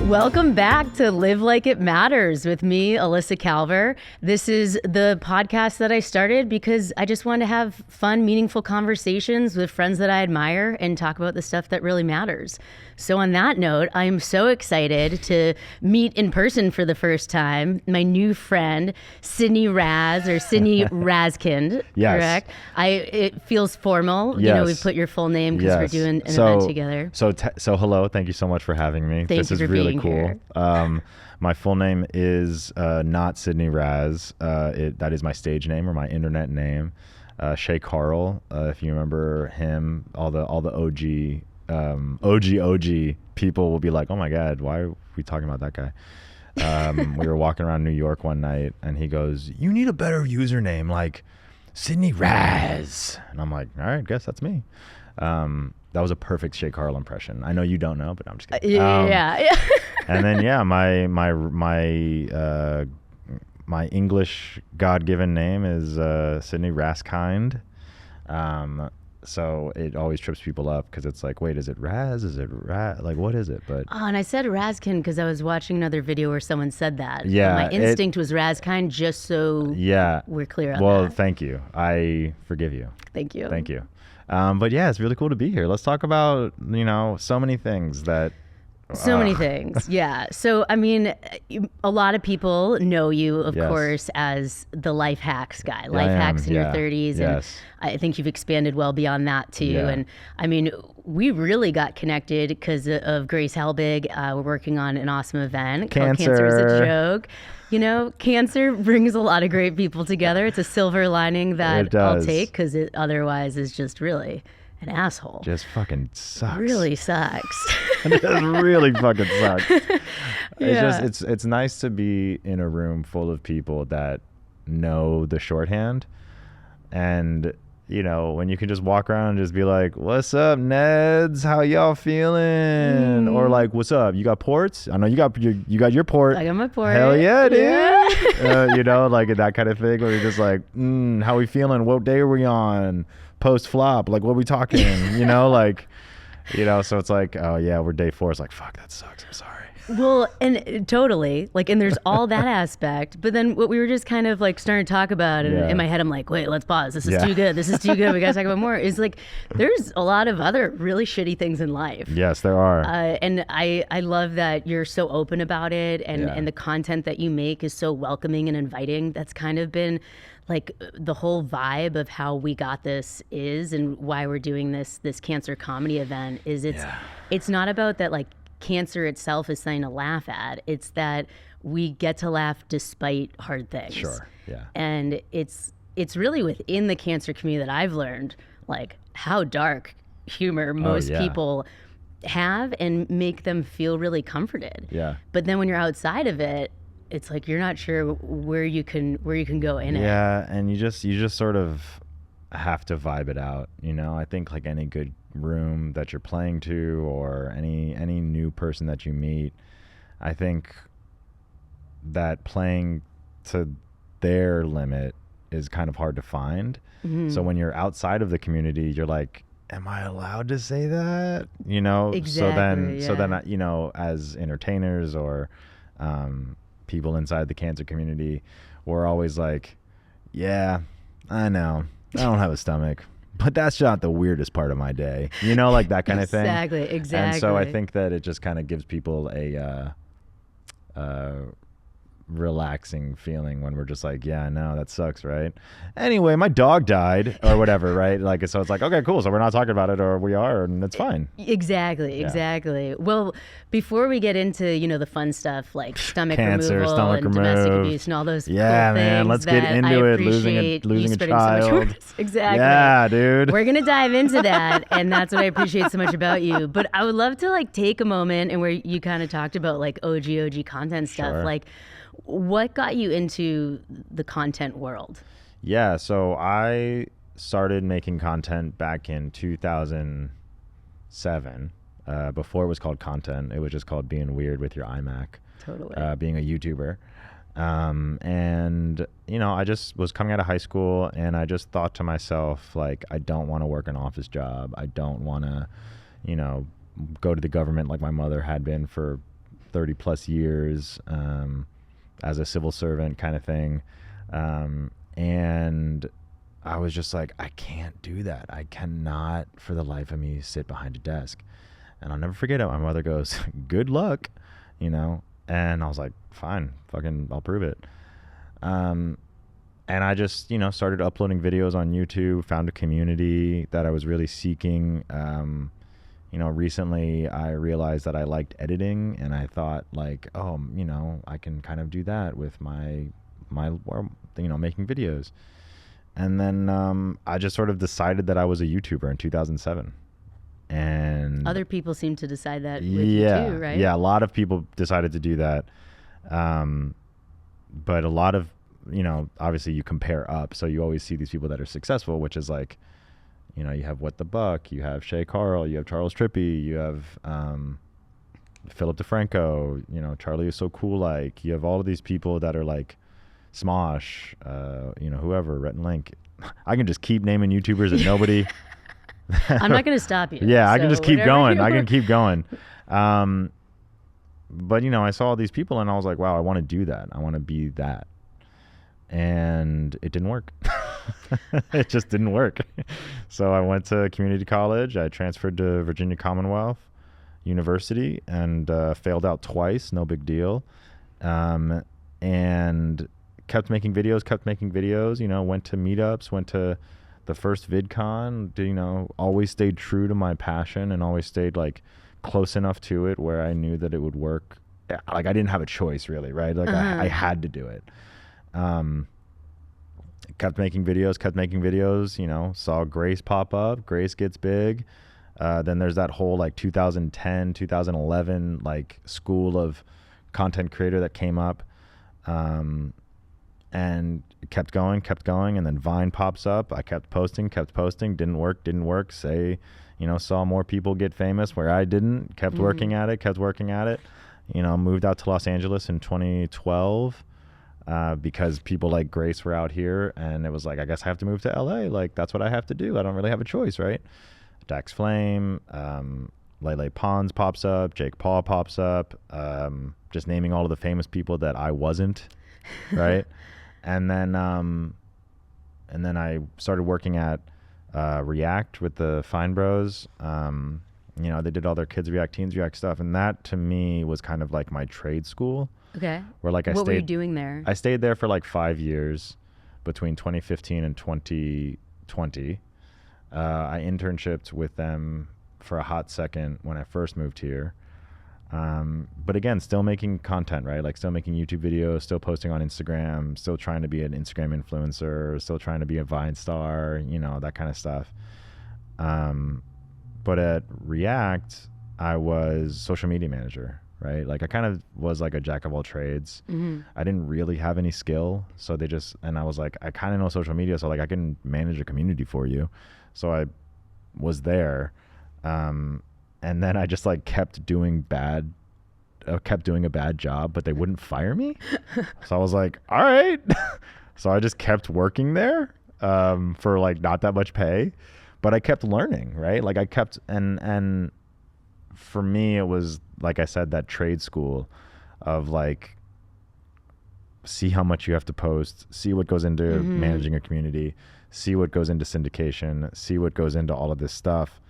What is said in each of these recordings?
Welcome back to Live Like It Matters with me, Elissa Kalver. This is the podcast that I started because I just wanted to have fun, meaningful conversations with friends that I admire and talk about the stuff that really matters. So on that note, I'm so excited to meet in person for the first time my new friend, Sidney Raz, or Sidney Raskind, Yes. correct? It feels formal. Yes. You know, we put your full name because we're doing an event together. So hello, thank you so much for having me. Thank you for really being cool. here. My full name is not Sidney Raz. That is my stage name or my internet name. Shay Carl, if you remember him, all the OG people will be like, oh my God, why are we talking about that guy? We were walking around New York one night and he goes, you need a better username like Sidney Raz. And I'm like, all right, guess that's me. That was a perfect Shay Carl impression. I know you don't know, but I'm just kidding. Yeah. And then my English God-given name is Sidney Raskind. So it always trips people up because it's like, wait, is it Raz? Is it Raz? Like, what is it? But and I said Raskind because I was watching another video where someone said that. Yeah, My instinct was Raskind, just so we're clear on that. Well, thank you. I forgive you. Thank you. Thank you. But yeah, it's really cool to be here. Let's talk about, so many things that... So many things. Yeah. So, I mean, a lot of people know you, of course, as the life hacks guy. Life hacks in your 30s. Yes. And I think you've expanded well beyond that, too. Yeah. And I mean, we really got connected because of Grace Helbig. We're working on an awesome event called Cancer is a Joke. Cancer brings a lot of great people together. It's a silver lining that I'll take because it otherwise is just really an asshole. Just fucking sucks. Really sucks. It just really fucking sucks. Yeah. It's nice to be in a room full of people that know the shorthand, and when you can just walk around and just be like, "What's up, Neds? How y'all feeling?" Or like, "What's up? You got ports? I know you got your port. I got my port. Hell yeah, dude." Yeah. Like that kind of thing where you're just like, "How we feeling? What day are we on? Post flop? Like, what are we talking?" So it's like, oh yeah, we're day 4. It's like, fuck, that sucks. I'm sorry. Well, and totally, and there's all that aspect, but then what we were just kind of like starting to talk about, and in my head, I'm like, wait, let's pause. This is too good. This is too good. We gotta talk about more. Is like, there's a lot of other really shitty things in life. Yes, there are. And I love that you're so open about it, and the content that you make is so welcoming and inviting. That's kind of been like the whole vibe of how we got this is, and why we're doing this cancer comedy event is it's not about that like cancer itself is something to laugh at. It's that we get to laugh despite hard things. Sure. Yeah. And it's really within the cancer community that I've learned like how dark humor most people have and make them feel really comforted. Yeah. But then when you're outside of it, it's like you're not sure where you can go in it. Yeah, and you just sort of have to vibe it out. I think like any good room that you're playing to, or any new person that you meet, I think that playing to their limit is kind of hard to find. Mm-hmm. So when you're outside of the community, you're like, am I allowed to say that? Exactly, so then as entertainers or people inside the cancer community, we're always like, yeah, I know, I don't have a stomach, but that's not the weirdest part of my day, like that kind of thing. Exactly. And so I think that it just kind of gives people a relaxing feeling when we're just like, yeah, no, that sucks, right? Anyway, my dog died or whatever, right? Like, so it's like, okay, cool. So we're not talking about it, or we are, and it's fine. Exactly. Well, before we get into, the fun stuff like stomach Cancer, removal stomach and domestic remove. abuse and all those cool Man, things let's get into it. Losing a child. Exactly. Yeah, dude. We're going to dive into that, and that's what I appreciate so much about you. But I would love to like take a moment and where you kind of talked about like OG content stuff. Sure. Like, what got you into the content world? Yeah, so I started making content back in 2007. Before it was called content, it was just called being weird with your iMac. Totally. Being a YouTuber. And, I just was coming out of high school, and I just thought to myself, like, I don't want to work an office job. I don't want to, go to the government like my mother had been for 30 plus years as a civil servant kind of thing. And I was just like, I can't do that. I cannot for the life of me sit behind a desk. And I'll never forget it. My mother goes, good luck, you know? And I was like, fine, fucking, I'll prove it. And I just, you know, started uploading videos on YouTube, found a community that I was really seeking. You know, recently I realized that I liked editing, and I thought like, oh, you know, I can kind of do that with my, you know, making videos. And then I just sort of decided that I was a YouTuber in 2007. And other people seem to decide that with you too, right? Yeah, a lot of people decided to do that. But a lot of, you know, obviously you compare up. So you always see these people that are successful, which is like, you know, you have What the Buck, you have Shay Carl, you have Charles Trippy, you have Philip DeFranco, you know, Charlie is so cool. Like, you have all of these people that are like Smosh, you know, whoever, Rhett and Link. I can just keep naming YouTubers that nobody. I'm not going to stop you. Yeah, so I can just keep going. I can keep going. But, you know, I saw all these people and I was like, wow, I want to do that. I want to be that. And it didn't work. It just didn't work. So I went to community college. I transferred to Virginia Commonwealth University and failed out twice. No big deal. And kept making videos, you know, went to meetups, went to the first VidCon, you know, always stayed true to my passion and always stayed like close enough to it where I knew that it would work. Like I didn't have a choice really, right? Like I had to do it. Kept making videos, you know, saw Grace pop up. Grace gets big. Then there's that whole like 2010, 2011 like school of content creator that came up. And kept going. And then Vine pops up. I kept posting, didn't work. Say, you know, saw more people get famous where I didn't, kept working at it, you know, moved out to Los Angeles in 2012. Because people like Grace were out here, and it was like, I guess I have to move to LA. Like, that's what I have to do. I don't really have a choice, right? Dax Flame, Lele Pons pops up, Jake Paul pops up, just naming all of the famous people that I wasn't, right? And then I started working at React with the Fine Bros. You know, they did all their Kids React, Teens React stuff, and that to me was kind of like my trade school. Okay. Where like what were you doing there? I stayed there for like 5 years between 2015 and 2020. I internshiped with them for a hot second when I first moved here. But again, still making content, right? Like still making YouTube videos, still posting on Instagram, still trying to be an Instagram influencer, still trying to be a Vine star, you know, that kind of stuff. But at React, I was social media manager. Right? Like I kind of was like a jack of all trades. I didn't really have any skill. So and I was like, I kind of know social media. So like I can manage a community for you. So I was there. And then I just like kept doing a bad job, but they wouldn't fire me. So I was like, all right. So I just kept working there, for like not that much pay, but I kept learning, right? Like I kept, and for me, it was, like I said, that trade school of like, see how much you have to post, see what goes into managing a community, see what goes into syndication, see what goes into all of this stuff.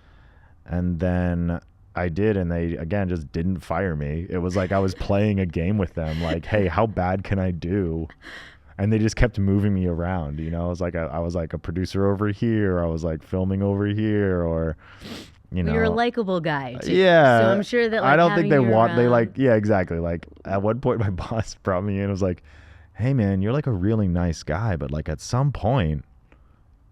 And then I did, and they, again, just didn't fire me. It was like I was playing a game with them, like, hey, how bad can I do? And they just kept moving me around, you know? I was like a producer over here, I was like filming over here, or... You know, you're a likable guy too. Yeah. So I'm sure that like, I don't think they want, around... they like, yeah, exactly. Like at one point my boss brought me in and was like, hey man, you're like a really nice guy, but like at some point,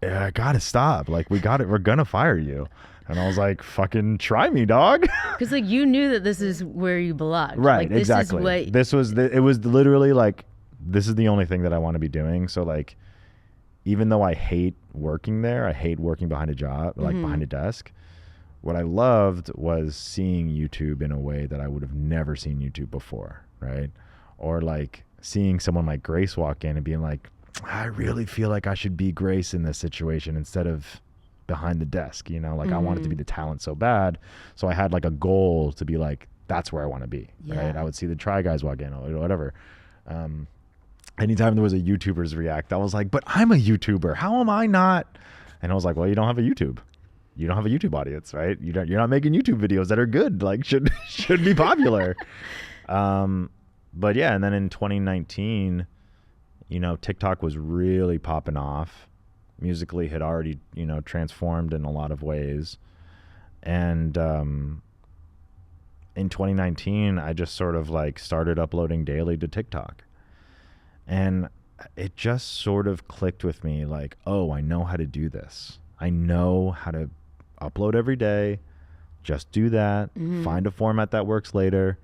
I gotta stop. Like we're gonna fire you. And I was like, fucking try me, dog. Because like you knew that this is where you belonged. Right, like, this exactly. It was literally like, this is the only thing that I want to be doing. So like, even though I hate working there, I hate working behind a job, like behind a desk. What I loved was seeing YouTube in a way that I would have never seen YouTube before, right? Or like seeing someone like Grace walk in and being like, I really feel like I should be Grace in this situation instead of behind the desk, you know? Like I wanted to be the talent so bad. So I had like a goal to be like, that's where I want to be. Yeah. Right. I would see the Try Guys walk in or whatever. Anytime there was a YouTuber's react, I was like, but I'm a YouTuber. How am I not? And I was like, well, you don't have a YouTube. You don't have a YouTube audience, right? You're not making YouTube videos that are good, like should be popular. But yeah, and then in 2019, you know, TikTok was really popping off. Musically had already, you know, transformed in a lot of ways. And in 2019, I just sort of like started uploading daily to TikTok. And it just sort of clicked with me like, oh, I know how to do this. I know how to upload every day. Just do that. Find a format that works later.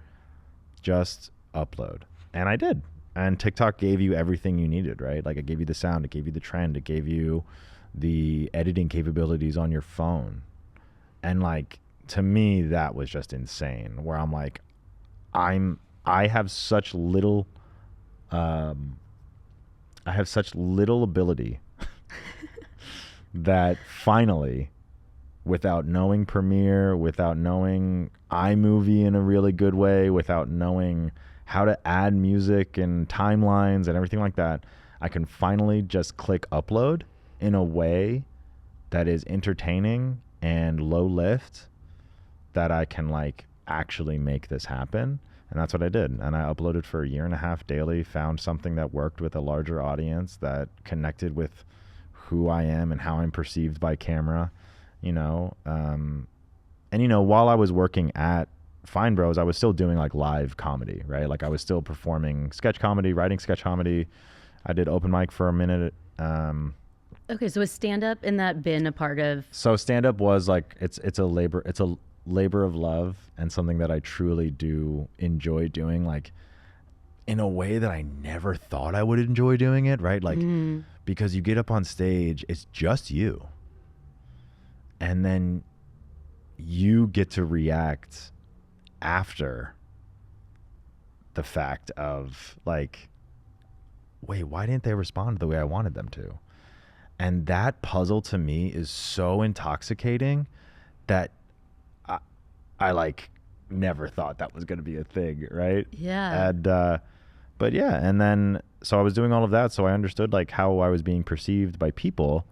Just upload. And I did. And TikTok gave you everything you needed, right? Like it gave you the sound, it gave you the trend, it gave you the editing capabilities on your phone. And like, to me, that was just insane, where I'm like, I have such little ability that finally, without knowing Premiere, without knowing iMovie in a really good way, without knowing how to add music and timelines and everything like that, I can finally just click upload in a way that is entertaining and low lift, that I can like actually make this happen. And that's what I did. And I uploaded for a year and a half daily, found something that worked with a larger audience, that connected with who I am and how I'm perceived by camera, you know. And, you know, while I was working at Fine Bros, I was still doing like live comedy, right? Like I was still performing sketch comedy, writing sketch comedy. I did open mic for a minute. Okay, so has stand-up in that been a part of? So stand-up was like, it's a labor of love, and something that I truly do enjoy doing, like in a way that I never thought I would enjoy doing it, right? Like, because you get up on stage, it's just you. And then you get to react after the fact of like, wait, why didn't they respond the way I wanted them to? And that puzzle to me is so intoxicating that I like never thought that was going to be a thing, right? Yeah. And but yeah, and then so I was doing all of that, so I understood like how I was being perceived by people,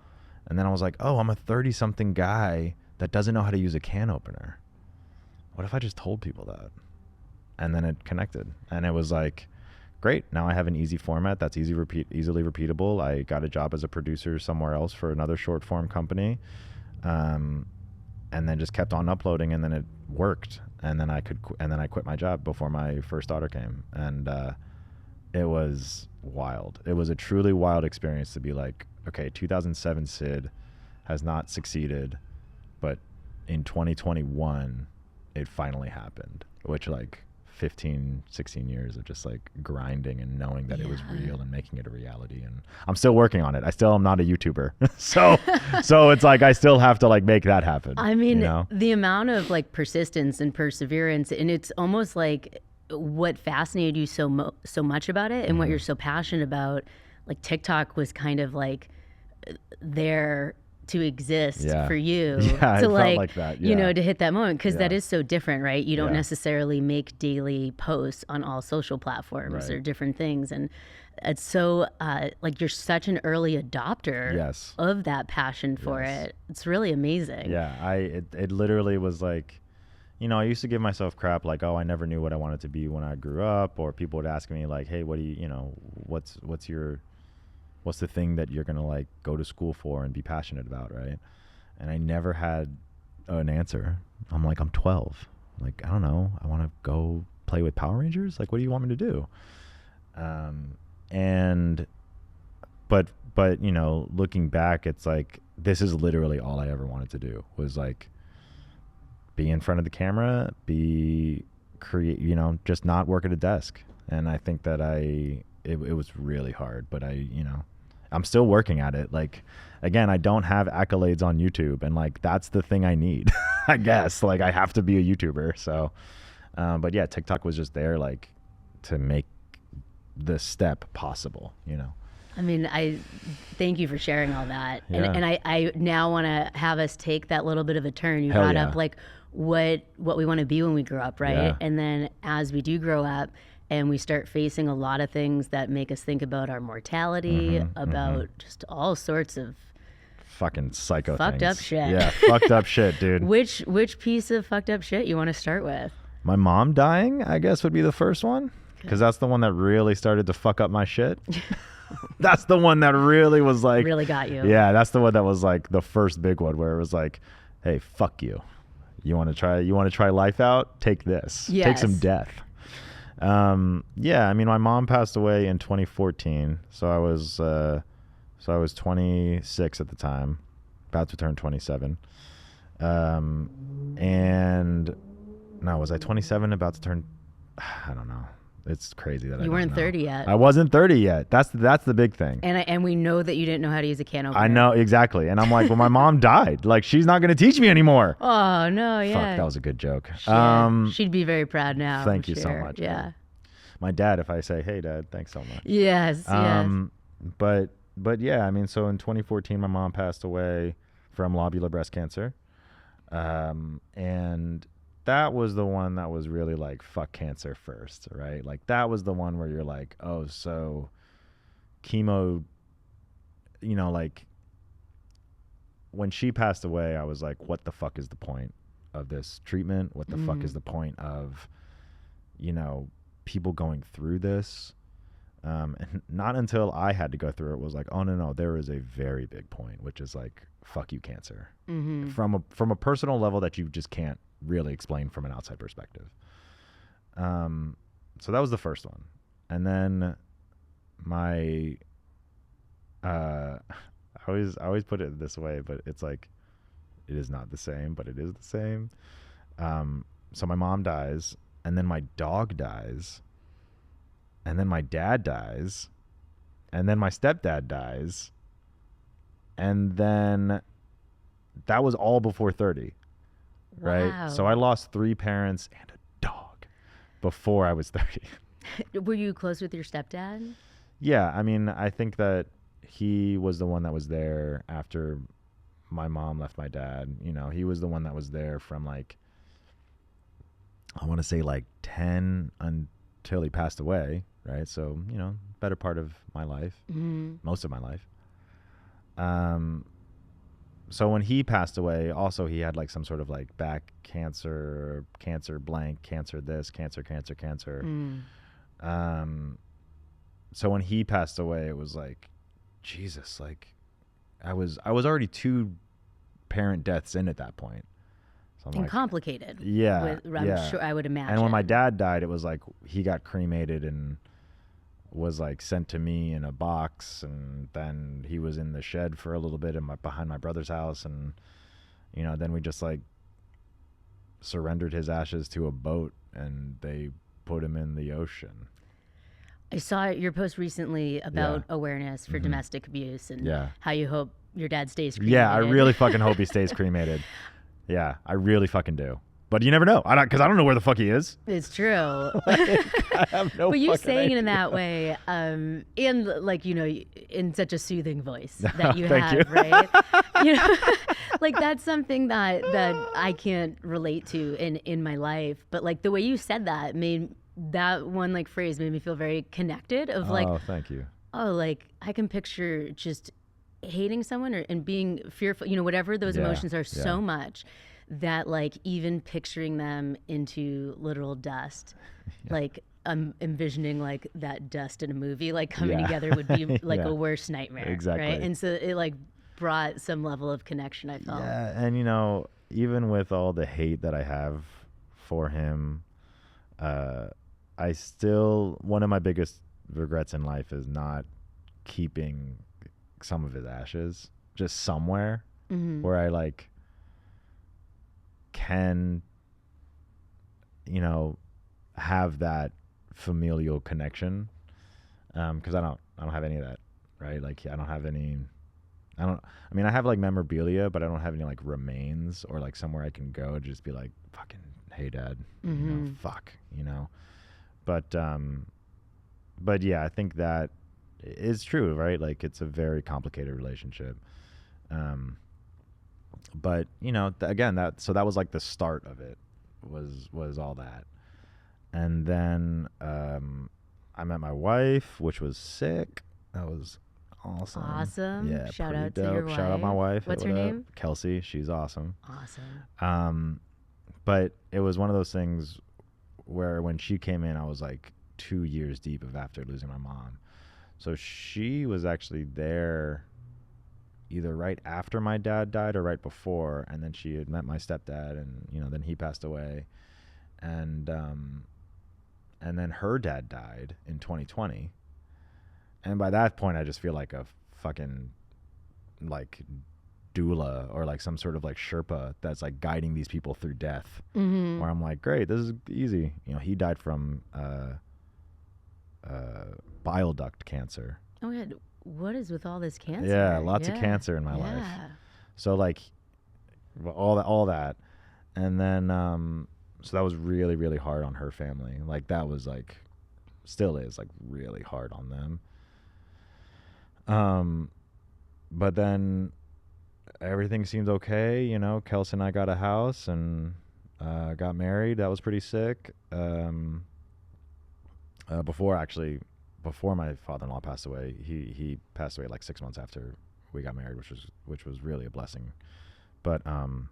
and then I was like, oh, I'm a 30-something guy that doesn't know how to use a can opener. What if I just told people that? And then it connected, and it was like, great, now I have an easy format that's easily repeatable. I got a job as a producer somewhere else for another short form company. And then just kept on uploading, and then it worked. And then I quit my job before my first daughter came. And it was wild. It was a truly wild experience to be like, okay, 2007 Sid has not succeeded, but in 2021, it finally happened, which like 15, 16 years of just like grinding and knowing that it was real and making it a reality. And I'm still working on it. I still am not a YouTuber. so it's like, I still have to like make that happen. I mean, you know? The amount of like persistence and perseverance, and it's almost like what fascinated you so much about it, and what you're so passionate about, like TikTok was kind of like there to exist for you, to like that. You know, to hit that moment, because that is so different, right? You don't necessarily make daily posts on all social platforms or different things, and it's so like you're such an early adopter of that passion for it. It's really amazing. It literally was like, you know, I used to give myself crap like, oh, I never knew what I wanted to be when I grew up, or people would ask me like, hey, what do you know, what's the thing that you're going to like go to school for and be passionate about, right? And I never had an answer. I'm like, I'm 12. Like, I don't know. I want to go play with Power Rangers. Like, what do you want me to do? But you know, looking back, it's like, this is literally all I ever wanted to do, was like be in front of the camera, you know, just not work at a desk. And I think that it was really hard, but you know, I'm still working at it. Like, again, I don't have accolades on YouTube, and like, that's the thing I need, I guess. Like, I have to be a YouTuber. So, but yeah, TikTok was just there, like, to make the step possible, you know? I mean, I thank you for sharing all that. And I now want to have us take that little bit of a turn. You brought up like what we want to be when we grow up, right? Yeah. And then as we do grow up and we start facing a lot of things that make us think about our mortality, about just all sorts of Fucking psycho fucked things. up shit. Yeah, fucked up shit, dude. Which piece of fucked up shit you want to start with? My mom dying, I guess, would be the first one. Because that's the one that really started to fuck up my shit. That's the one that really was like... Really got you. Yeah, that's the one that was like the first big one where it was like, hey, fuck you. You want to try life out? Take this. Yes. Take some death. Yeah, I mean, my mom passed away in 2014. So I was 26 at the time, about to turn 27. And no, was I 27 about to turn... I don't know. It's crazy that you weren't 30 yet. I wasn't 30 yet. That's the big thing. And we know that you didn't know how to use a can opener. I know, exactly. And I'm like, well, my mom died. Like, she's not going to teach me anymore. Oh, no, yeah. Fuck, that was a good joke. She'd be very proud now. Thank you so much. Yeah. Man. My dad, if I say, hey, Dad, thanks so much. Yes, yes. But yeah, I mean, so in 2014, my mom passed away from lobular breast cancer. And that was the one that was really like, fuck cancer first, right? Like, that was the one where you're like, oh, so chemo, you know, like, when she passed away, I was like, what the fuck is the point of this treatment? What the fuck is the point of, you know, people going through this? And not until I had to go through it was like, oh, no, there is a very big point, which is like, fuck you, cancer. From a personal level that you just can't really explain from an outside perspective. So that was the first one. And then my, I always put it this way, but it's like, it is not the same, but it is the same. So my mom dies, and then my dog dies, and then my dad dies, and then my stepdad dies, and then that was all before 30. Right? Wow. So I lost 3 parents and a dog before I was 30. Were you close with your stepdad? Yeah, I mean, I think that he was the one that was there after my mom left my dad. You know, he was the one that was there from like, I want to say like 10 until he passed away, right? So, you know, better part of my life, most of my life. So when he passed away, also he had like some sort of like back cancer blank, cancer this, cancer. So when he passed away, it was like, Jesus, like I was already 2 parent deaths in at that point. So I'm and like, complicated. Yeah, I'm sure, I would imagine. And when my dad died, it was like he got cremated and was like sent to me in a box, and then he was in the shed for a little bit behind my brother's house, and you know, then we just like surrendered his ashes to a boat and they put him in the ocean. I saw your post recently about awareness for domestic abuse and how you hope your dad stays cremated. Yeah, I really fucking hope he stays cremated. Yeah, I really fucking do. But you never know. Because I don't know where the fuck he is. It's true. I have no. But you saying idea. it in that way, and like, you know, in such a soothing voice that you Thank have, you. right? You know, like that's something that I can't relate to in my life. But like the way you said that made that one like phrase made me feel very connected. Of like, oh, thank you. Oh, like I can picture just hating someone and being fearful. You know, whatever those emotions are, so much. That like even picturing them into literal dust, like I'm envisioning like that dust in a movie like coming together would be like a worse nightmare. Exactly. Right? And so it like brought some level of connection, I felt. Yeah, and you know, even with all the hate that I have for him, I still, one of my biggest regrets in life is not keeping some of his ashes just somewhere where I like can, you know, have that familial connection, because I don't have any of that, right? Like I mean I have like memorabilia, but I don't have any like remains or like somewhere I can go to just be like, fucking hey dad, you know, fuck, you know. But yeah, I think that is true, right? Like it's a very complicated relationship. But you know, again, that was like the start of it. Was all that, and then I met my wife, which was sick. That was awesome. Awesome. Yeah, Shout pretty out to dope. your wife. Shout out my wife. What's her What up? name? Kelsey. She's awesome. Awesome. But it was one of those things where when she came in, I was like 2 years deep of after losing my mom. So she was actually there either right after my dad died or right before, and then she had met my stepdad, and you know, then he passed away, and then her dad died in 2020, and by that point I just feel like a fucking like doula or like some sort of like Sherpa that's like guiding these people through death, where I'm like, great, this is easy. You know, he died from bile duct cancer. Oh yeah. What is with all this cancer? Yeah, lots of cancer in my life. So like all that. And then so that was really, really hard on her family. Like that was like still is like really hard on them. But then everything seemed okay, you know. Kelsey and I got a house and got married. That was pretty sick. Before my father-in-law passed away, he passed away like 6 months after we got married, which was really a blessing. But then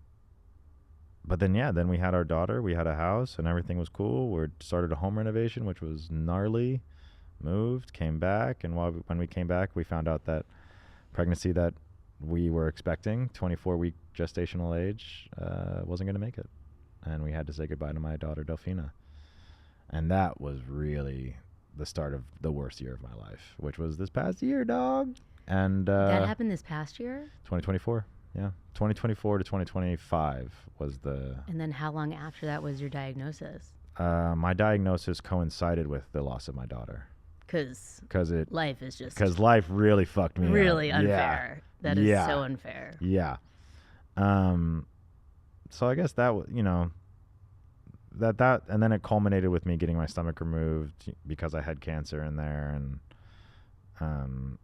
we had our daughter, we had a house, and everything was cool. We started a home renovation, which was gnarly. Moved, came back, and when we came back, we found out that pregnancy that we were expecting, 24-week gestational age, wasn't going to make it, and we had to say goodbye to my daughter Delphina, and that was really the start of the worst year of my life, which was this past year, dog. And that happened this past year? 2024. Yeah. 2024 to 2025 was the... And then how long after that was your diagnosis? My diagnosis coincided with the loss of my daughter. Because life is just... Because life really fucked me really up. Unfair. Yeah. That is so unfair. Yeah. So I guess that, you know... That and then it culminated with me getting my stomach removed because I had cancer in there, and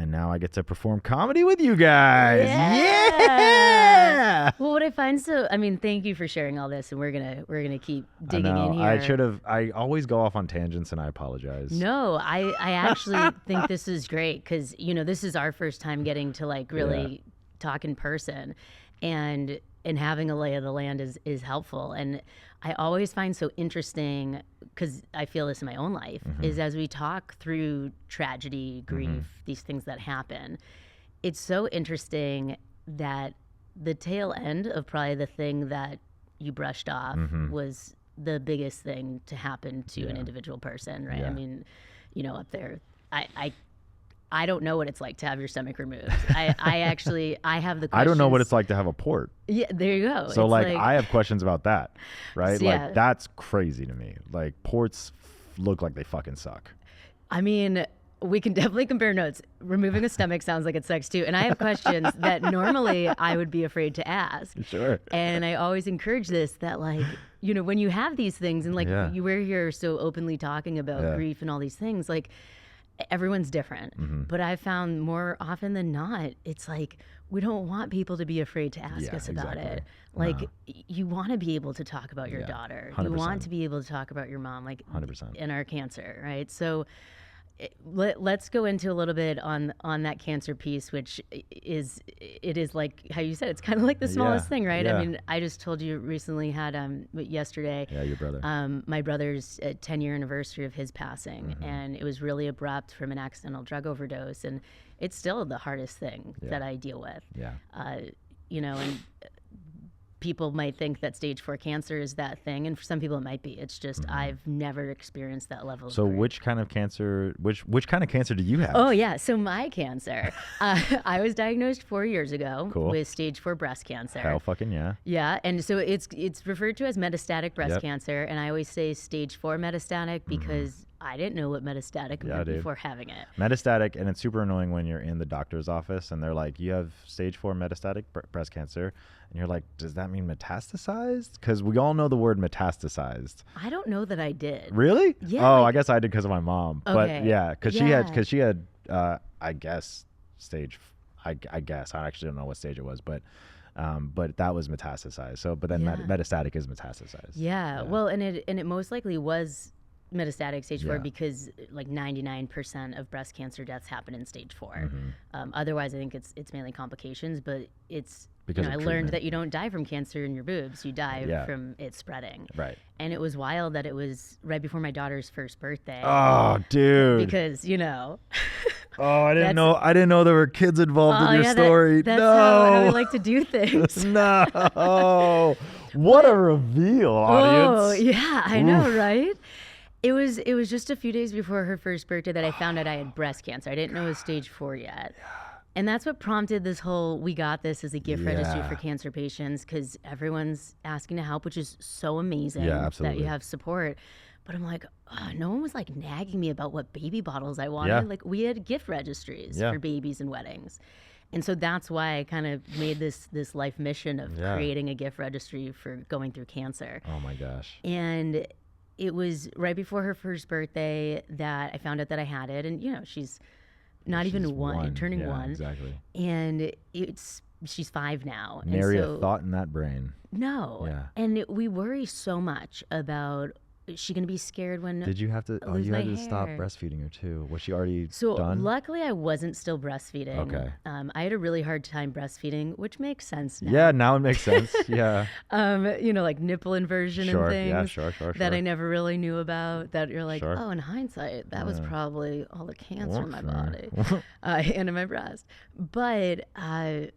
now I get to perform comedy with you guys. Yeah. Well, what I find thank you for sharing all this, and we're gonna keep digging in here. I always go off on tangents, and I apologize. No, I actually think this is great because, you know, this is our first time getting to like really talk in person, and having a lay of the land is helpful. And I always find so interesting, because I feel this in my own life, is as we talk through tragedy, grief, these things that happen, it's so interesting that the tail end of probably the thing that you brushed off was the biggest thing to happen to an individual person, right? Yeah. I mean, you know, up there, I don't know what it's like to have your stomach removed. I have the questions. I don't know what it's like to have a port. Yeah, there you go. So like I have questions about that, right? So, like that's crazy to me. Like ports look like they fucking suck. I mean, we can definitely compare notes. Removing a stomach sounds like it sucks too. And I have questions that normally I would be afraid to ask. Sure. And I always encourage this, that like, you know, when you have these things and like we're here so openly talking about grief and all these things, like, everyone's different, but I found more often than not, it's like we don't want people to be afraid to ask us about it. Like you want to be able to talk about your daughter. 100%. You want to be able to talk about your mom, like 100%. In our cancer, right? So let's go into a little bit on that cancer piece, which is like how you said, it's kind of like the smallest thing, right? Yeah. I mean, I just told you recently had yesterday. Yeah, your brother. My brother's 10-year anniversary of his passing, and it was really abrupt from an accidental drug overdose, and it's still the hardest thing that I deal with. Yeah. You know, and people might think that stage 4 cancer is that thing, and for some people it might be. It's just I've never experienced that level of grief. Which kind of cancer? Which kind of cancer do you have? Oh yeah, so my cancer, I was diagnosed 4 years ago with stage 4 breast cancer. Hell fucking yeah. Yeah, and so it's referred to as metastatic breast cancer, and I always say stage 4 metastatic because I didn't know what metastatic meant before having it. Metastatic, and it's super annoying when you're in the doctor's office and they're like, you have stage 4 metastatic breast cancer. And you're like, does that mean metastasized? Because we all know the word metastasized. I don't know that I did. Really? Yeah. Oh, I guess I did because of my mom. Okay. But yeah, because she had, I guess, stage, I guess, I actually don't know what stage it was, but But that was metastasized. So, but then metastatic is metastasized. Yeah. Well, and it most likely was metastatic stage 4 Yeah. because like 99% of breast cancer deaths happen in stage 4. Mm-hmm. Otherwise, I think it's mainly complications, but it's, Because I of learned treatment. that you don't die from cancer in your boobs. You die Yeah. from it spreading. Right. And it was wild that it was right before my daughter's first birthday. Oh, dude. Because, Oh, I didn't know there were kids involved in your story. That's no. how I like to do things. No. What a reveal, audience. Oh, yeah, I know, right? It was just a few days before her first birthday that I found out I had breast cancer. I didn't know it was stage 4 yet. And that's what prompted this whole We Got This as a gift registry for cancer patients, because everyone's asking to help, which is so amazing that you have support. But I'm like, no one was like nagging me about what baby bottles I wanted. Yeah. Like we had gift registries for babies and weddings. And so that's why I kind of made this life mission of creating a gift registry for going through cancer. Oh my gosh. And it was right before her first birthday that I found out that I had it. And, she's not even one, turning 1. Exactly. And she's 5 now. Nary and so, a thought in that brain. No. Yeah. And we worry so much about, is she going to be scared when Did you have to? lose you my had to hair? stop breastfeeding her too. Was she already So done? luckily I wasn't still breastfeeding. Okay. I had a really hard time breastfeeding, which makes sense now. Yeah, now it makes sense. Yeah. Like nipple inversion and things. Yeah, sure. That I never really knew about. That you're like, Sure. oh, in hindsight, that was probably all the cancer in my body and in my breast. But I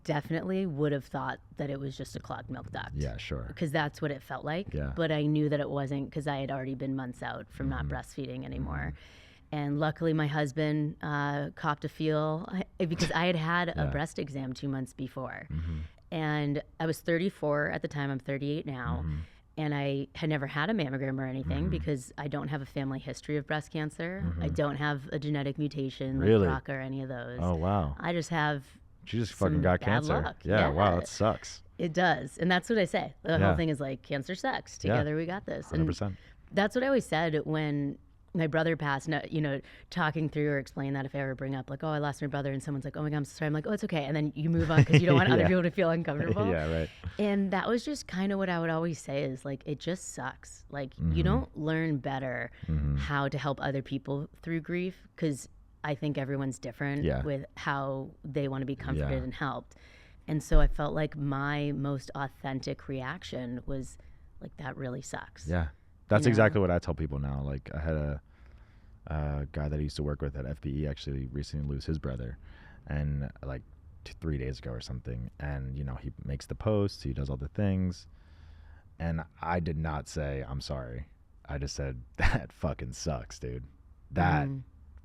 definitely would have thought that it was just a clogged milk duct. Yeah, sure. Because that's what it felt like. Yeah. But I knew that it wasn't, because I had already been months out from not breastfeeding anymore. And luckily my husband copped a feel because I had a breast exam 2 months before. And I was 34 at the time. I'm 38 now. And I had never had a mammogram or anything because I don't have a family history of breast cancer. I don't have a genetic mutation like BRCA or any of those. Oh, wow. I just have She just fucking got bad cancer. luck. Yeah, wow, that sucks. It does. And that's what I say. The whole thing is like, cancer sucks. Together we got this. 100%. And that's what I always said when my brother passed, talking through or explain that if I ever bring up like, oh, I lost my brother, and someone's like, oh my God, I'm so sorry. I'm like, oh, it's okay. And then you move on because you don't want other people to feel uncomfortable. Yeah, right. And that was just kind of what I would always say is like, it just sucks. Like you don't learn better how to help other people through grief, because I think everyone's different with how they want to be comforted and helped. And so I felt like my most authentic reaction was like, that really sucks. Yeah. That's exactly what I tell people now. Like I had a guy that I used to work with at FBE actually recently lose his brother, and like 3 days ago or something. And he makes the posts, he does all the things, and I did not say I'm sorry. I just said that fucking sucks, dude. That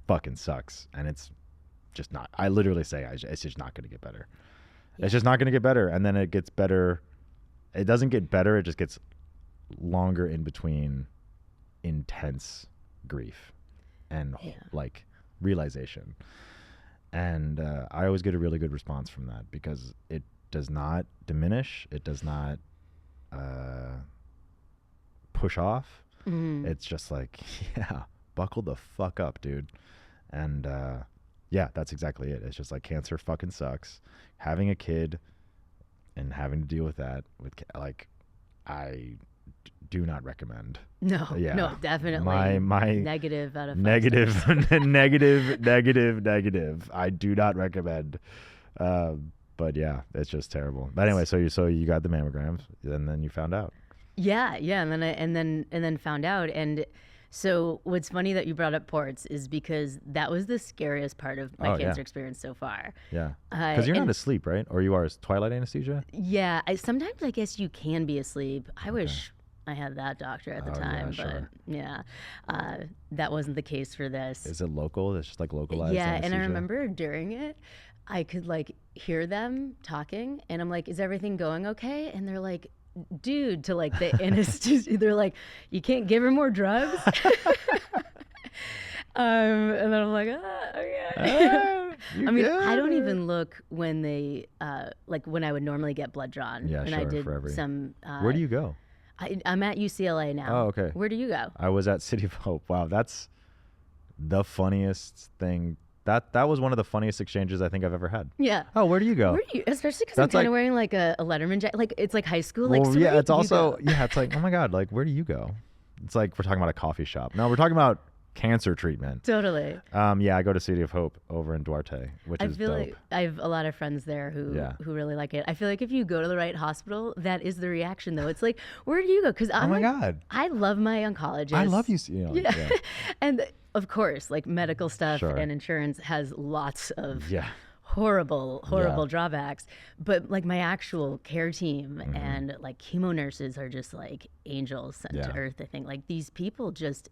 fucking sucks, and it's just not. I literally say it's just not going to get better. It's just not going to get better, and then it gets better. It doesn't get better. It just gets longer in between intense grief and like realization. And I always get a really good response from that, because it does not diminish. It does not push off. It's just like, buckle the fuck up, dude. And that's exactly it. It's just like, cancer fucking sucks. Having a kid and having to deal with that I do not recommend. No, definitely. My negative out of negative. I do not recommend. But yeah, it's just terrible. But anyway, so you got the mammograms, and then you found out. Yeah, and then found out. And so what's funny that you brought up ports is because that was the scariest part of my cancer experience so far. Yeah, because you're not asleep, right? Or you are twilight anesthesia? Yeah, sometimes I guess you can be asleep. I wish I had that doctor at the time, but that wasn't the case for this. Is it local? It's just like localized anesthesia? anesthesia? And I remember during it, I could like hear them talking, and I'm like, is everything going okay? And they're like, dude, to like the anesthesia, they're like, you can't give her more drugs? And then I'm like, okay. I mean, I don't even look when they, like when I would normally get blood drawn. Yeah, and sure, I did for every... some. Where do you go? I'm at UCLA now. Oh, okay. Where do you go? I was at City of Hope. Wow, that's the funniest thing That was one of the funniest exchanges I think I've ever had. Yeah. Oh, where do you go? Where do you, especially because I'm That's kind of like- wearing like a Letterman jacket. Like it's like high school. Like, Well, so yeah, where it's do you also go? yeah, it's like, oh my God, like where do you go? It's like we're talking about a coffee shop. No, we're talking about cancer treatment. Totally. Yeah, I go to City of Hope over in Duarte, which I is feel dope. like I have a lot of friends there who really like it. I feel like if you go to the right hospital, that is the reaction though. It's like, where do you go? Because Oh my God. I love my oncologist. I love you. Yeah. And of course, like medical stuff Sure. and insurance has lots of Yeah. horrible drawbacks. But like my actual care team and like chemo nurses are just like angels sent to earth. I think like these people just.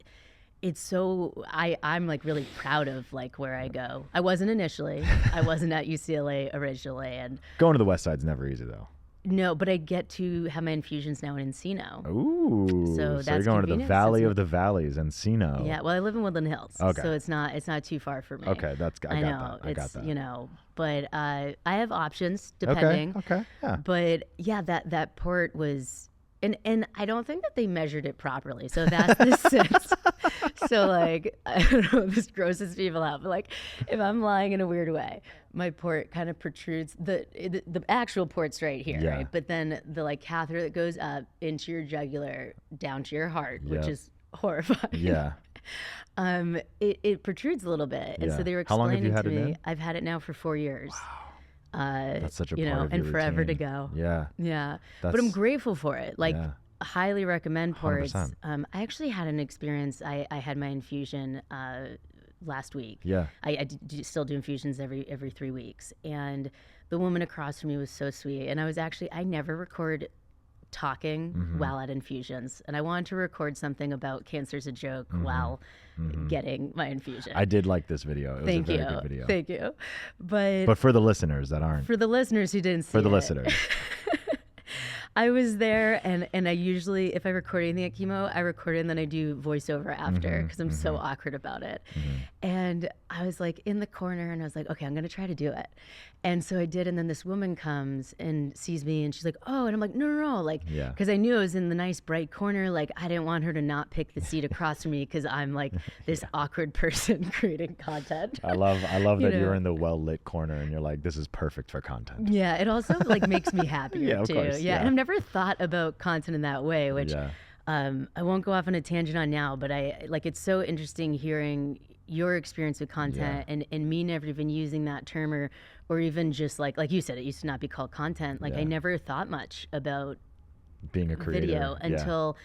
It's so I'm like really proud of like where I go. I wasn't initially. I wasn't at UCLA originally, and Going to the West Side's never easy though. no, but I get to have my infusions now in Encino. Ooh. So you're that's going to the convenient. Valley Since of the Valleys, Encino. Yeah, well, I live in Woodland Hills, Okay. so it's not too far for me. Okay, I got know that. I got it's that. you know, but I have options depending. Okay. Yeah. But yeah, that port was. And I don't think that they measured it properly. So that's the sense. So like, I don't know if this grosses people out, but like if I'm lying in a weird way, my port kind of protrudes, the actual port's right here, Yeah. right? But then the like catheter that goes up into your jugular down to your heart, which Yep. is horrifying. Yeah. It protrudes a little bit. And Yeah. so they were How long have explaining you had to it me, in? I've had it now for 4 years. That's such a you part know, of and your forever to routine. go. Yeah. Yeah. But That's- I'm grateful for it. Like, Yeah. highly recommend ports. 100%. I actually had an experience. I had my infusion last week. Yeah. Still do infusions every 3 weeks. And the woman across from me was so sweet. And I never record talking while at infusions. And I wanted to record something about cancer's a joke while getting my infusion. I did like this video. It was Thank a you. very good video. Thank you. But But for the listeners that aren't, for the listeners who didn't see for the it, listeners. I was there, and I usually, if I record anything at chemo, I record it and then I do voiceover after because I'm so awkward about it. And I was like in the corner and I was like, okay, I'm going to try to do it. And so I did. And then this woman comes and sees me and she's like, oh, and I'm like, no. Like, Yeah. because I knew I was in the nice bright corner. Like, I didn't want her to not pick the seat across from me because I'm like this awkward person creating content. I love You that you're know. in the well-lit corner and you're like, this is perfect for content. Yeah, it also like makes me happier Yeah, of too. course, Yeah, yeah. and I've never thought about content in that way, which Yeah. I won't go off on a tangent on now, but it's so interesting hearing your experience with content and me never even using that term or even just like you said, it used to not be called content. Like I Yeah. never thought much about Being a creator. video Yeah. until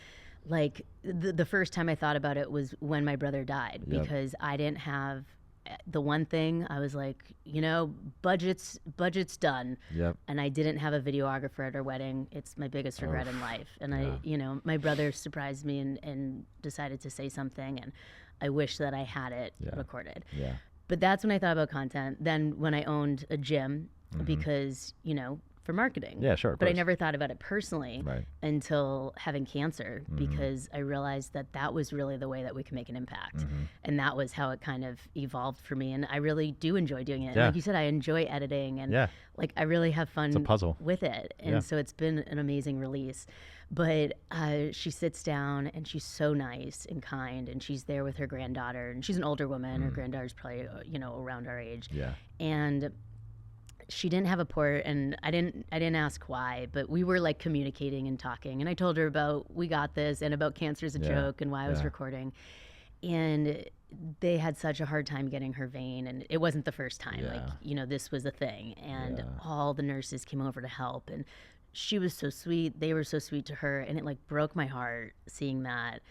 like the first time I thought about it was when my brother died Yep. because I didn't have the one thing I was like, budget's done. Yep. And I didn't have a videographer at our wedding. It's my biggest regret in life. And my brother surprised me and decided to say something and I wish that I had it recorded. Yeah. But that's when I thought about content. Then when I owned a gym because, for marketing. Yeah, sure, of But I course. never thought about it personally Right. until having cancer because I realized that was really the way that we can make an impact. And that was how it kind of evolved for me. And I really do enjoy doing it. And Yeah. like you said, I enjoy editing and Yeah. like I really have fun a puzzle. with it. And Yeah. so it's been an amazing release. But she sits down and she's so nice and kind and she's there with her granddaughter and she's an older woman. Her granddaughter's probably, around our age. Yeah. And she didn't have a port and I didn't ask why, but we were like communicating and talking. And I told her about we got this and about cancer's a Yeah. joke and why I was Yeah. recording. And they had such a hard time getting her vein and it wasn't the first time. Yeah. Like, this was a thing. And Yeah. all the nurses came over to help and she was so sweet. They were so sweet to her and it like broke my heart seeing that.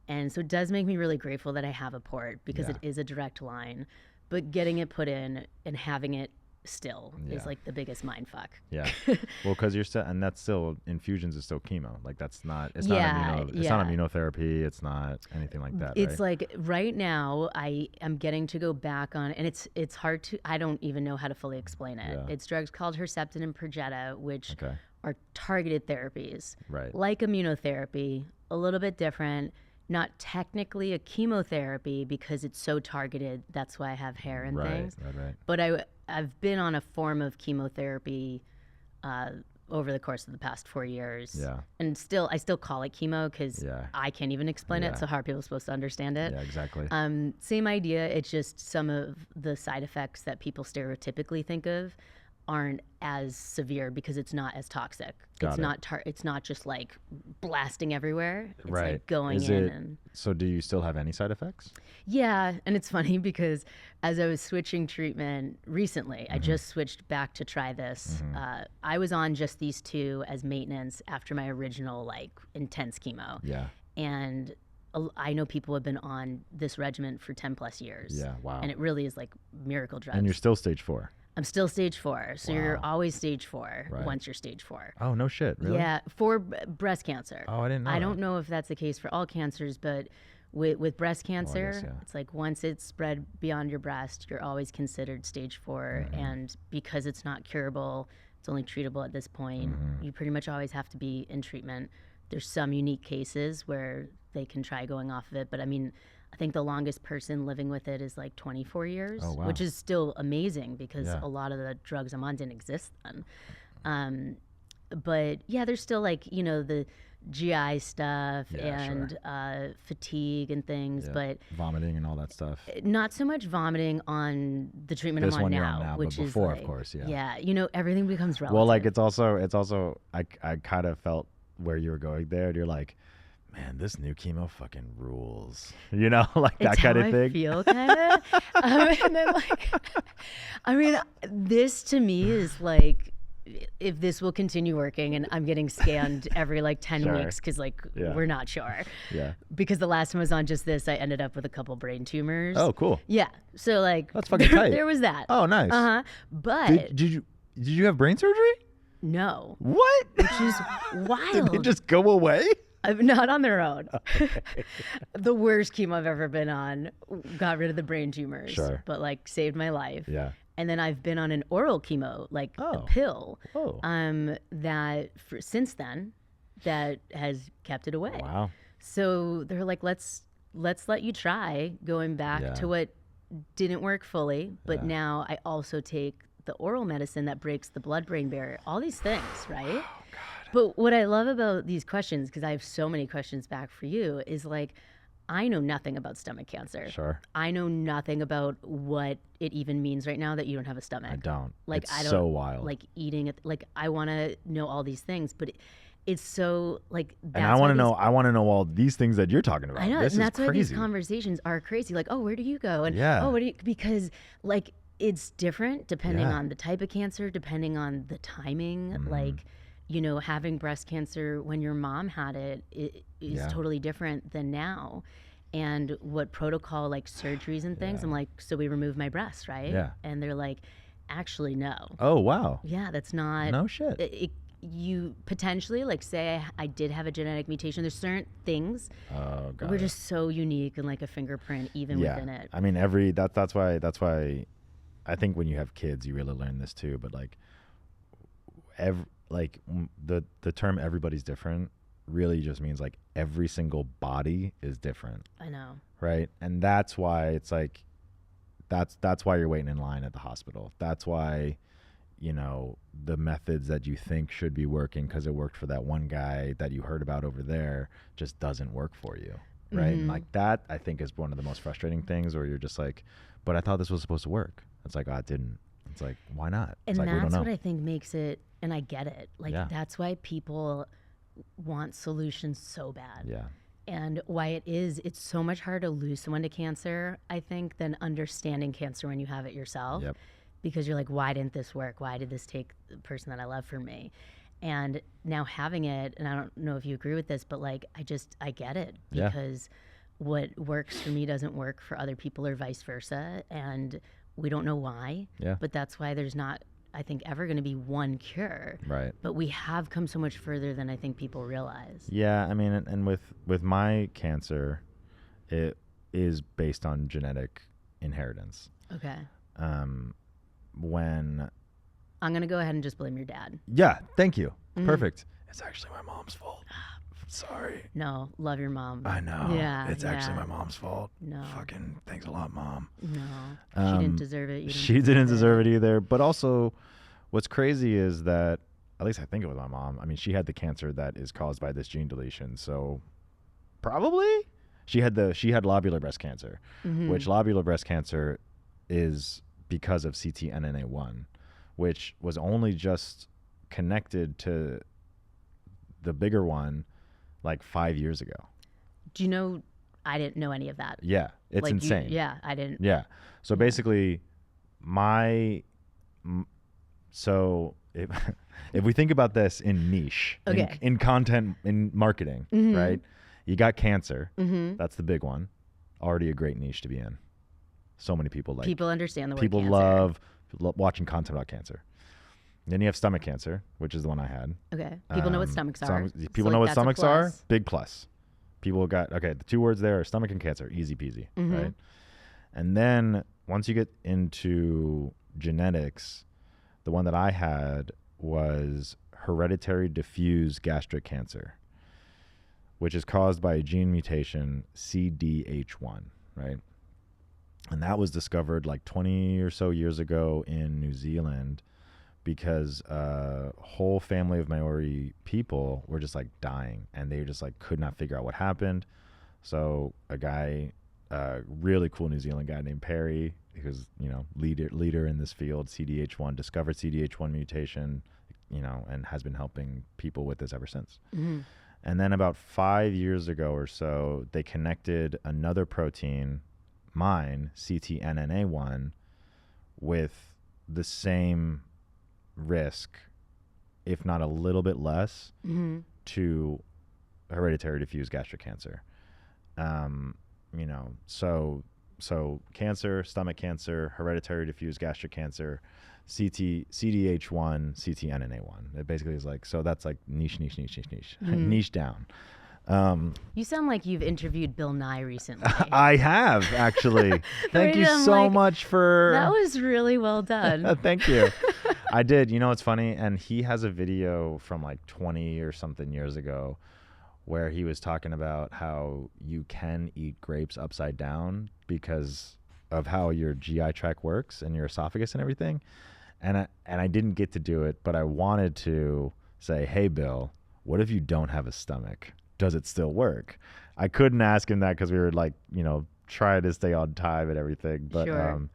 And so it does make me really grateful that I have a port because Yeah. it is a direct line. But getting it put in and having it still Yeah. is like the biggest mind fuck. Yeah. Well, because you're still, and that's still, infusions is still chemo. Like it's not Yeah, not yeah. immunotherapy. It's not anything like that. It's right? like right now I am getting to go back on and it's hard to I don't even know how to fully explain it. Yeah. It's drugs called Herceptin and Perjeta, which Okay. are targeted therapies. Right. Like immunotherapy, a little bit different. Not technically a chemotherapy because it's so targeted. That's why I have hair and Right. things. Right. But I've been on a form of chemotherapy over the course of the past 4 years. Yeah. And I still call it chemo because I can't even explain it. So how are people supposed to understand it? Yeah, exactly. Same idea. It's just some of the side effects that people stereotypically think of aren't as severe because it's not as toxic. It's not just like blasting everywhere. It's like going in. So do you still have any side effects? Yeah, and it's funny because as I was switching treatment recently, I just switched back to try this. I was on just these two as maintenance after my original like intense chemo. Yeah. And I know people have been on this regimen for 10 plus years. Yeah, wow. And it really is like miracle drugs. And you're still stage 4? I'm still stage 4. So you're always stage 4 once you're stage 4. Oh, no shit. Really? Yeah, for breast cancer. Oh, I didn't know I don't know if that's the case for all cancers, but with breast cancer, it's like once it's spread beyond your breast, you're always considered stage 4. And because it's not curable, it's only treatable at this point, you pretty much always have to be in treatment. There's some unique cases where they can try going off of it, but I mean, I think the longest person living with it is like 24 years, which is still amazing because a lot of the drugs I'm on didn't exist then. But yeah, there's still like, you know, the GI stuff and fatigue and things, but vomiting and all that stuff. Not so much vomiting on the treatment This I'm on one now, you're on now, which but is before, like, of course, yeah, you know, everything becomes relative. Well, like it's also I kind of felt where you were going there, and you're like, man, this new chemo fucking rules. You know, like that kind of thing. I feel kind of. And then like, I mean, this to me is like, if this will continue working, and I'm getting scanned every like 10 weeks because like we're not sure. Yeah. Because the last time I was on just this, I ended up with a couple brain tumors. Oh, cool. Yeah. So like, that's fucking tight. There was that. Oh, nice. But did you have brain surgery? No. What? Which is wild. Did they just go away? Not on their own. The worst chemo I've ever been on. Got rid of the brain tumors, but like saved my life. Yeah. And then I've been on an oral chemo, like a pill. That since then, that has kept it away. Wow. So they're like, let's let you try going back to what didn't work fully, but now I also take the oral medicine that breaks the blood-brain barrier. All these things, right? Oh, God. But what I love about these questions, because I have so many questions back for you, is like, I know nothing about stomach cancer. Sure. I know nothing about what it even means right now that you don't have a stomach. I don't. Like, it's I don't, so wild. Like eating it. Like, I want to know all these things, but it's so like. And I want to know. I want to know all these things that you're talking about. I know, this and is that's crazy. why these conversations are crazy. Like, oh, where do you go? And oh, what do you? Because like it's different depending on the type of cancer, depending on the timing. Like, you know, having breast cancer when your mom had it is totally different than now. And what protocol, like surgeries and things, I'm like, so we remove my breast, right? Yeah. And they're like, actually, no. Oh, wow. Yeah, that's not. No shit. You potentially, like, say I did have a genetic mutation. There's certain things. Oh, God. We're just so unique and like a fingerprint even within it. I mean, that's why I think when you have kids, you really learn this too. But like, the term "everybody's different" really just means like every single body is different. I know. Right? And that's why it's like that's why you're waiting in line at the hospital. That's why, you know, the methods that you think should be working because it worked for that one guy that you heard about over there just doesn't work for you. Right? And like that, I think, is one of the most frustrating things where you're just like, but I thought this was supposed to work. It's like, oh, it didn't. It's like, why not? And like, that's what I think makes it, and I get it. Like, that's why people want solutions so bad. Yeah. And why it's so much harder to lose someone to cancer, I think, than understanding cancer when you have it yourself. Yep. Because you're like, why didn't this work? Why did this take the person that I love from me? And now having it, and I don't know if you agree with this, but like, I get it. Because what works for me doesn't work for other people or vice versa. And we don't know why. Yeah. But that's why there's not, I think, ever going to be one cure. Right. But we have come so much further than I think people realize. Yeah, I mean, and with my cancer, it is based on genetic inheritance. Okay. When I'm going to go ahead and just blame your dad. Yeah, thank you. Perfect. It's actually my mom's fault. Sorry. No, love your mom. I know. Yeah. It's actually my mom's fault. No. Fucking thanks a lot, Mom. No. She didn't deserve it. She didn't deserve it either. But also, what's crazy is that at least I think it was my mom. I mean, she had the cancer that is caused by this gene deletion. So probably she had lobular breast cancer, which lobular breast cancer is because of ctNNA1, which was only just connected to the bigger one like 5 years ago. Do you know? I didn't know any of that. Yeah, it's like insane. I didn't. Yeah. So basically, so if we think about this in niche, Okay. in content, in marketing, right? You got cancer. That's the big one. Already a great niche to be in. So many people like. People understand the word People cancer. love watching content about cancer. Then you have stomach cancer, which is the one I had. Okay. People know what stomachs are. People So, know what that's a stomachs are. plus. Big plus. People got, okay, the two words there are stomach and cancer. Easy peasy, right? And then once you get into genetics, the one that I had was hereditary diffuse gastric cancer, which is caused by a gene mutation, CDH1, right? And that was discovered like 20 or so years ago in New Zealand because a whole family of Maori people were just like dying and they just like could not figure out what happened. So a guy, really cool New Zealand guy named Perry, who's, you know, leader in this field, CDH1, discovered CDH1 mutation, you know, and has been helping people with this ever since. And then about 5 years ago or so, they connected another protein, mine, ctNNA1, with the same risk, if not a little bit less, to hereditary diffuse gastric cancer. You know, so cancer, stomach cancer, hereditary diffuse gastric cancer, CDH1, ctNNA1. It basically is like, so that's like niche, niche down. You sound like you've interviewed Bill Nye recently. I have, actually. Thank you I'm so like, much for... That was really well done. Thank you. I did. You know, it's funny. And he has a video from like 20 or something years ago where he was talking about how you can eat grapes upside down because of how your GI tract works and your esophagus and everything. And I didn't get to do it, but I wanted to say, hey, Bill, what if you don't have a stomach? Does it still work? I couldn't ask him that because we were like, you know, trying to stay on time and everything. But Sure.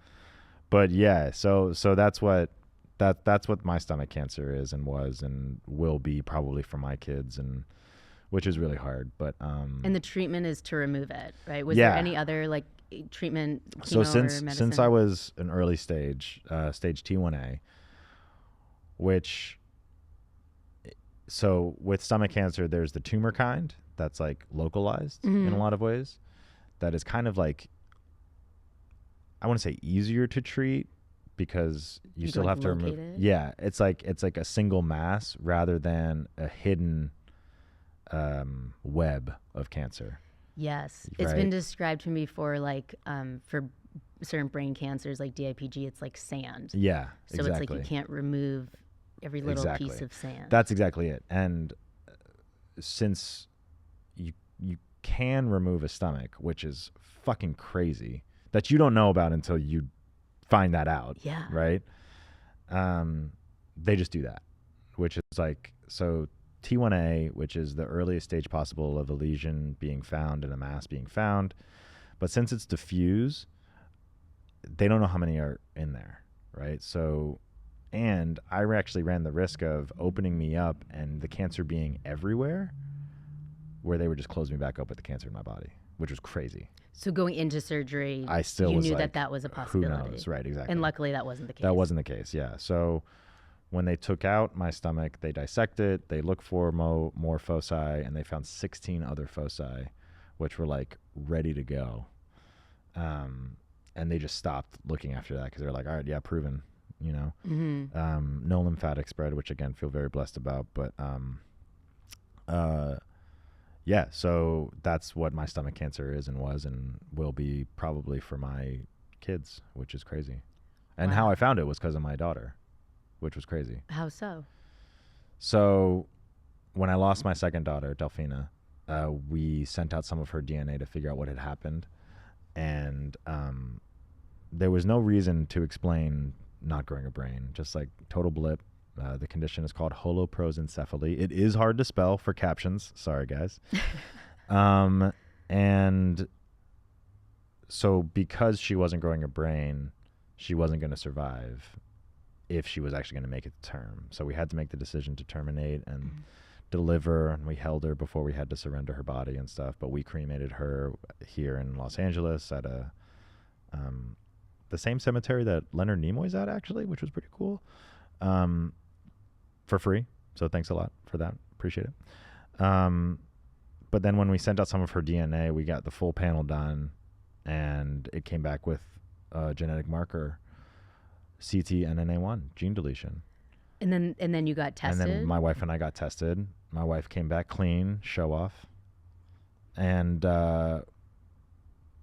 But yeah, so that's what my stomach cancer is and was and will be probably for my kids, and which is really hard. But And the treatment is to remove it, right? Was Yeah. there any other like treatment? So chemo or medicine? since I was an early stage T1A, which, so with stomach cancer, there's the tumor kind that's like localized in a lot of ways. That is kind of like, I want to say easier to treat because you still like have to remove. locate it? Yeah, it's like a single mass rather than a hidden web of cancer. Yes, it's Right. been described to me for like for certain brain cancers like DIPG. It's like sand. Yeah, So exactly. it's like you can't remove every little piece Exactly. of sand. That's exactly it. And since you can remove a stomach, which is fucking crazy, that you don't know about until you find that out. Yeah. Right? They just do that, which is like, so T1A, which is the earliest stage possible of a lesion being found and a mass being found. But since it's diffuse, they don't know how many are in there, right? So, and I actually ran the risk of opening me up and the cancer being everywhere, where they would just close me back up with the cancer in my body, which was crazy. So going into surgery, I still you was knew like, that was a who possibility. knows? Right, exactly. And luckily that wasn't the case. That wasn't the case, yeah. So when they took out my stomach, they dissected, they looked for more foci, and they found 16 other foci, which were like ready to go. And they just stopped looking after that because they were like, all right, yeah, proven, you know. No lymphatic spread, which again, feel very blessed about. But yeah, so that's what my stomach cancer is and was and will be probably for my kids, which is crazy. And how I found it was because of my daughter, which was crazy. How so? So when I lost my second daughter, Delphina, we sent out some of her DNA to figure out what had happened. And there was no reason to explain not growing a brain, just like total blip. The condition is called holoprosencephaly. It is hard to spell for captions. Sorry, guys. And so because she wasn't growing a brain, she wasn't going to survive if she was actually going to make it to term. So we had to make the decision to terminate and deliver, and we held her before we had to surrender her body and stuff. But we cremated her here in Los Angeles at the same cemetery that Leonard Nimoy's at, actually, which was pretty cool, for free. So thanks a lot for that. Appreciate it. But then when we sent out some of her DNA, we got the full panel done, and it came back with a genetic marker, ctNNA1, gene deletion. And then you got tested? And then my wife and I got tested. My wife came back clean, show off. And well,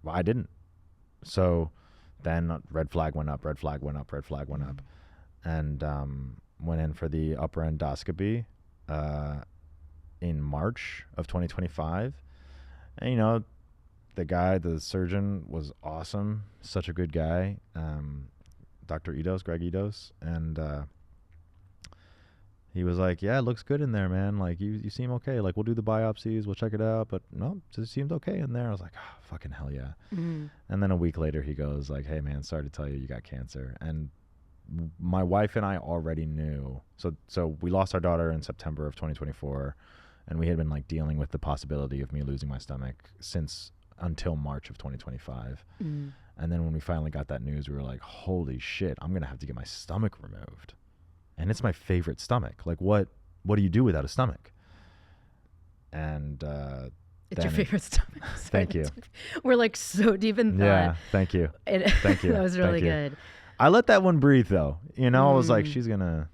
I didn't. So then red flag went up, red flag went up, red flag went up. And went in for the upper endoscopy in March of 2025. And, you know, the surgeon was awesome. Such a good guy. Dr. Greg Edos. And he was like, yeah, it looks good in there, man. Like, you seem okay. Like, we'll do the biopsies. We'll check it out. But no, it seemed okay in there. I was like, oh, fucking hell yeah. Mm-hmm. And then a week later, he goes like, hey, man, sorry to tell you got cancer. And my wife and I already knew. So we lost our daughter in September of 2024. And we had been like dealing with the possibility of me losing my stomach until March of 2025. Mm. And then when we finally got that news, we were like, holy shit, I'm going to have to get my stomach removed. And it's my favorite stomach. Like, what do you do without a stomach? And it's your favorite stomach. Thank you. We're like so deep in thought. Yeah, thank you. Thank you. That was really good. I let that one breathe, though. You know, I was like, she's going to...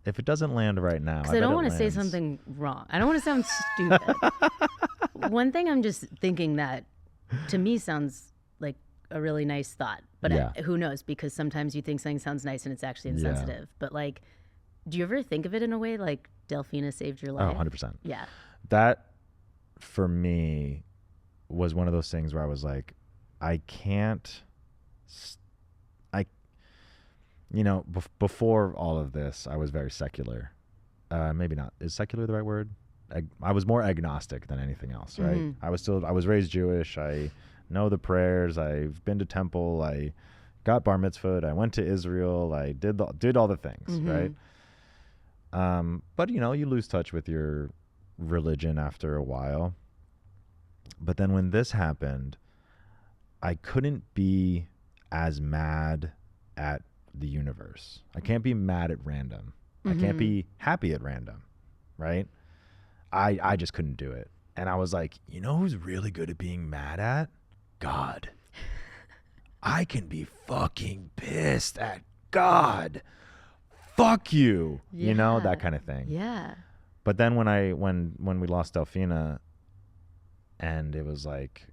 If it doesn't land right now, I don't want to say something wrong. I don't want to sound stupid. One thing I'm just thinking that to me sounds like a really nice thought, but who knows? Because sometimes you think something sounds nice and it's actually insensitive. Yeah. But like, do you ever think of it in a way like Delphina saved your life? Oh, 100%. Yeah. That for me was one of those things where I was like, I can't. You know, before all of this, I was very secular. Maybe not. Is secular the right word? I was more agnostic than anything else, right? Mm-hmm. I was raised Jewish. I know the prayers. I've been to temple. I got bar mitzvahed. I went to Israel. I did all the things, mm-hmm. right? But, you know, you lose touch with your religion after a while. But then when this happened, I couldn't be as mad at the universe. I can't be mad at random. Mm-hmm. I can't be happy at random, right? I just couldn't do it. And I was like, you know who's really good at being mad at? God. I can be fucking pissed at God. Fuck you. Yeah. You know, that kind of thing. Yeah. But then when we lost Delphina and it was like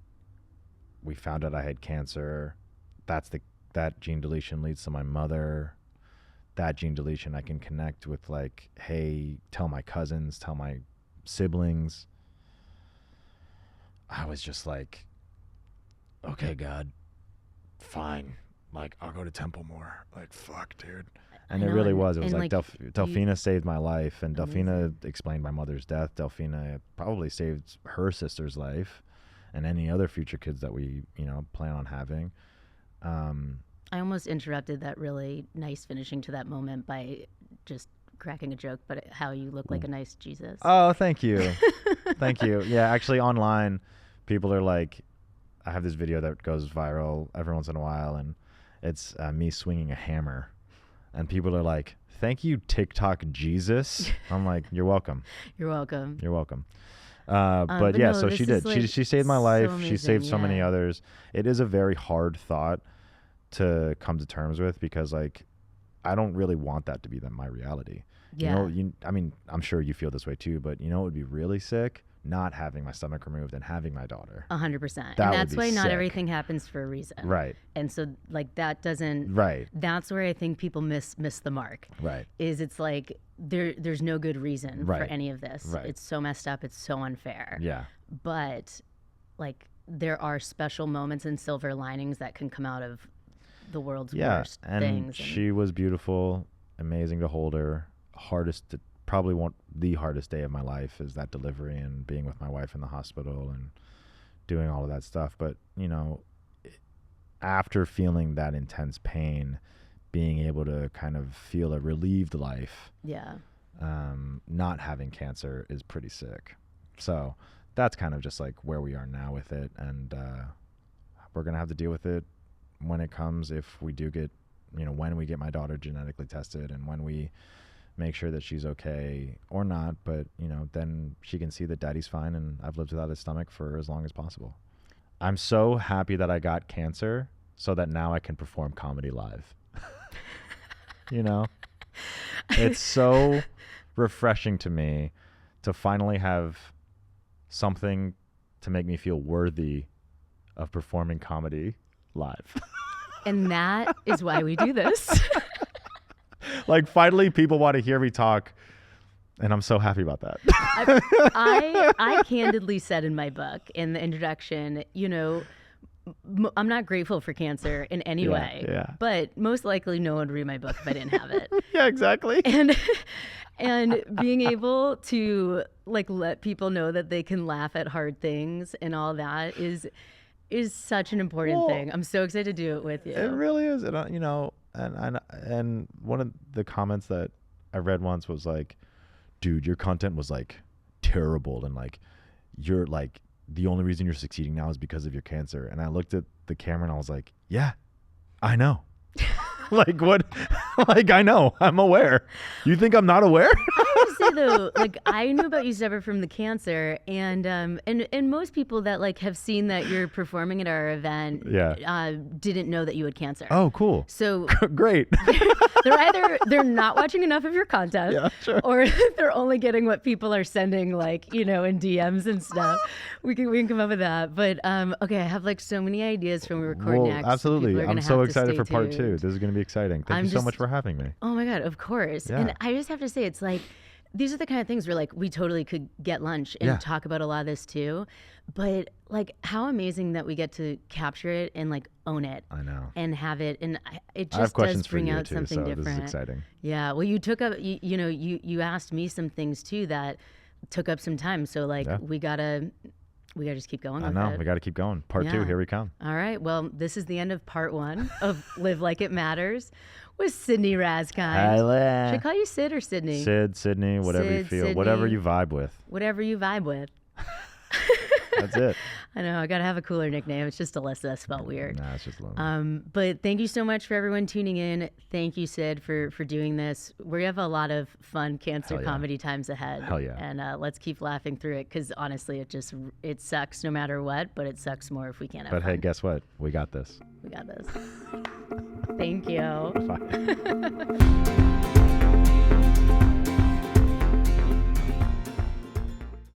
we found out I had cancer, that gene deletion leads to my mother. That gene deletion I can connect with, like, hey, tell my cousins, tell my siblings. I was just like, okay, God, fine. Like, I'll go to temple more. Like, fuck, dude. And it really was. It was like Delphina saved my life, and Delphina explained my mother's death. Delphina probably saved her sister's life and any other future kids that we, you know, plan on having. I almost interrupted that really nice finishing to that moment by just cracking a joke, but how you look like a nice Jesus. Oh, thank you. Thank you. Yeah, actually online, people are like, I have this video that goes viral every once in a while, and it's me swinging a hammer. And people are like, thank you, TikTok Jesus. I'm like, you're welcome. You're welcome. You're welcome. But yeah, no, so she did. Like she saved my life. So amazing, she saved so many others. It is a very hard thought to come to terms with, because like I don't really want that to be my reality. Yeah. You know, I mean, I'm sure you feel this way too, but you know it would be really sick? Not having my stomach removed and having my daughter. 100%. And that's why not everything happens for a reason. Right. And so like that doesn't. Right. That's where I think people miss the mark. Right. Is it's like there's no good reason right. for any of this. Right. It's so messed up. It's so unfair. Yeah. But like there are special moments and silver linings that can come out of the world's worst and things. She was beautiful. amazing to hold her. Probably the hardest day of my life is that delivery and being with my wife in the hospital and doing all of that stuff. But, you know, after feeling that intense pain, being able to kind of feel a relieved life, not having cancer is pretty sick. So that's kind of just like where we are now with it. And we're going to have to deal with it when it comes, if we do get, you know, when we get my daughter genetically tested and when we make sure that she's okay or not. But, you know, then she can see that daddy's fine and I've lived without his stomach for as long as possible. I'm so happy that I got cancer so that now I can perform comedy live. You know, it's so refreshing to me to finally have something to make me feel worthy of performing comedy live. And that is why we do this. Like, finally people want to hear me talk, and I'm so happy about that. I candidly said in my book, in the introduction, you know, I'm not grateful for cancer in any way, but most likely no one would read my book if I didn't have it. Yeah, exactly. And being able to like let people know that they can laugh at hard things and all that is such an important thing. I'm so excited to do it with you. It really is. And, you know, and one of the comments that I read once was like, dude, your content was like terrible. And like, you're like, the only reason you're succeeding now is because of your cancer. And I looked at the camera and I was like, yeah, I know. Like, what? Like, I know. I'm aware. You think I'm not aware? I have to say though, like, I knew about you separate from the cancer, and most people that like have seen that you're performing at our event, didn't know that you had cancer. Oh, cool. So great. they're not watching enough of your content, or they're only getting what people are sending, like, you know, in DMs and stuff. We can come up with that. But okay, I have like so many ideas from record next. Absolutely. So I'm so excited for part 2. This is going to be exciting. Thank you so much for having me. Oh my God, of course. Yeah. And I just have to say, it's like, these are the kind of things where like we totally could get lunch and talk about a lot of this too. But like, how amazing that we get to capture it and like own it. I know. And have it. And it I have just questions does bring for you out too, something so different. This is exciting. Yeah. Well, you took up, you know, you asked me some things too that took up some time. So like we gotta just keep going. We gotta keep going. Part 2, here we come. All right. Well, this is the end of part 1 of Live Like It Matters with Sidney Raskind. Should I call you Sid or Sidney? Sydney, whatever you feel. Sidney, whatever you vibe with. Whatever you vibe with. That's it. I know. I got to have a cooler nickname. It's just Elissa. Spelled weird. Nah, it's just lonely. But thank you so much for everyone tuning in. Thank you, Sid, for doing this. We have a lot of fun cancer comedy times ahead. Hell yeah. And let's keep laughing through it, because honestly, it sucks no matter what, but it sucks more if we can't have But fun. hey, guess what? We got this. We got this. Thank you. Bye.